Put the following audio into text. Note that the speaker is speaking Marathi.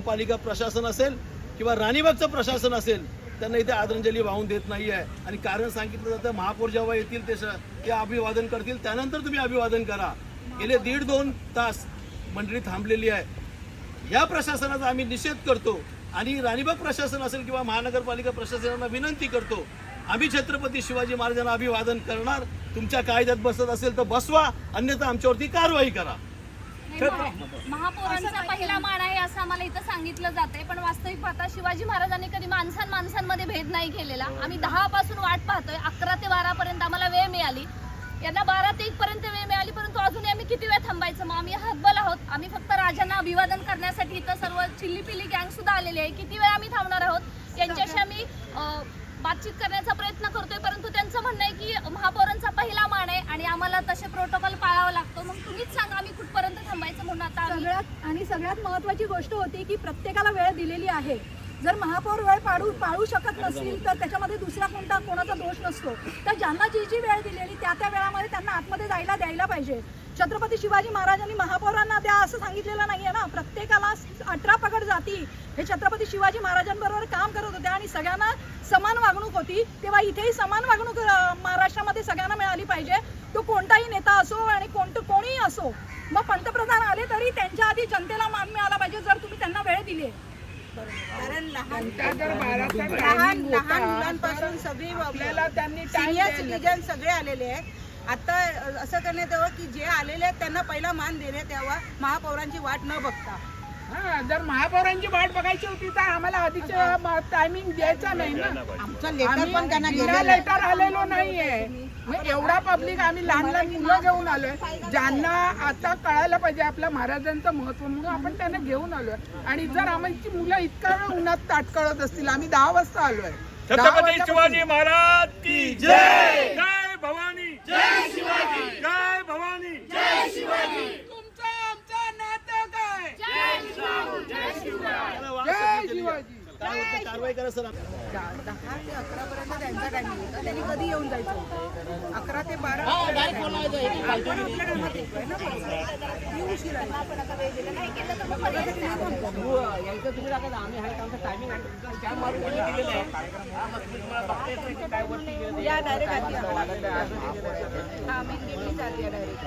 पालिका प्रशासन असेल किंवा राणीबागचं प्रशासन असेल त्यांना इथे आदरांजली वाहून देत नाही आहे। आणि कारण सांगितलं जातं महापौर जेव्हा येतील ते अभिवादन करतील त्यानंतर तुम्ही अभिवादन करा। गेले 1.5-2 तास मंडळी थांबलेली आहे। या प्रशासनाचा आम्ही निषेध करतो आणि राणीबाग प्रशासन असेल किंवा महानगरपालिका प्रशासनाला विनंती करतो, आम्ही छत्रपती शिवाजी महाराजांना अभिवादन करणार। तुमच्या कायद्यात बसत असेल तर बसवा, अन्यथा आमच्यावरती कारवाई करा। महापौरांचा पहिला मान आहे असं आम्हाला इथं सांगितलं जाते, पण वास्तविक पाहता शिवाजी महाराजांनी कधी माणसांमध्ये भेद नाही केलेला। आम्ही 10 पासून वाट पाहतोय, 11 ते 12 पर्यंत आम्हाला वेळ मिळाली, यांना 12 ते 1 पर्यंत वेळ मिळाली, परंतु अजूनही आम्ही किती वेळ थांबायचं? मग आम्ही हतबल आहोत। आम्ही फक्त राजांना अभिवादन करण्यासाठी इथं सर्व चिल्ली-पिल्ली गँग सुद्धा आलेली आहे। किती वेळ आम्ही थांबणार आहोत? यांच्याशी आम्ही बातचीत करण्याचा प्रयत्न करतोय, परंतु त्यांचं म्हणणं आहे की महापौरांचा पहिला मान आहे आणि आम्हाला तसे प्रोटोकॉल पाळावा लागतो। मग तुम्हीच सांगा आम्ही कुठपर्यंत थांबायचं म्हणून आता सगळ्यात महत्त्वाची गोष्ट होती की प्रत्येकाला वेळ दिलेली आहे। जर महापौर वेळ पाळू शकत नसतील तर त्याच्यामध्ये दुसरा कोणाचा दोष नसतो। तर ज्यांना जी वेळ दिलेली त्या वेळामध्ये त्यांना आतमध्ये जायला द्यायला पाहिजे। छत्रपती शिवाजी महाराजांनी महापौरांना द्या असं सांगितलेलं नाहीये ना। प्रत्येकाला 18 पगड जाती हे छत्रपती शिवाजी महाराजांबरोबर काम करत होते आणि सगळ्यांना समान वागणूक होती। तेव्हा इथेही समान वागणूक महाराष्ट्रामध्ये सगळ्यांना मिळाली पाहिजे। तो कोणताही नेता असो आणि कोणीही असो, मग पंतप्रधान आले तरी त्यांच्या आधी जनतेला मान मिळाला पाहिजे जर तुम्ही त्यांना वेळ दिली। कारण लहान मुलांपासून सगळी आपल्याला त्यांनी सिनियर सिटीजन सगळे आलेले आहेत। आता असं करण्यात यावं की जे आलेले आहेत त्यांना पहिला मान देण्यात यावा, महापौरांची वाट न बघता। जर महापौरांची वाट बघायची होती तर आम्हाला आधीच टायमिंग द्यायचा नाही ना। आमचं लेटर पण त्यांना लेटर आलेलो नाहीये। एवढा पब्लिक आम्ही लहान मुलं घेऊन आलोय, ज्यांना आता कळायला पाहिजे आपल्या महाराजांचं महत्व, म्हणून आपण त्यांना घेऊन आलोय। आणि जर आमची मुलं इतका वेळ उन्हात ताटकळत असतील, आम्ही 10 वाजता आलोय। छत्रपती शिवाजी महाराज की जय। जय भवानी, जय शिवाजी, जय भवानी, जय शिवाजी। तुमचं आमचं नातं काय? जय शिवाजी, जय शिवाजी, जय शिवाजी। कारवाई करा सर। 10 ते 11 पर्यंत त्यांचा टायमिंग होता, त्यांनी कधी येऊन जायचं होतं? 11 ते 12 या डायरेक्ट आधी हा मेन गेटनी चालली आहे डायरेक्ट।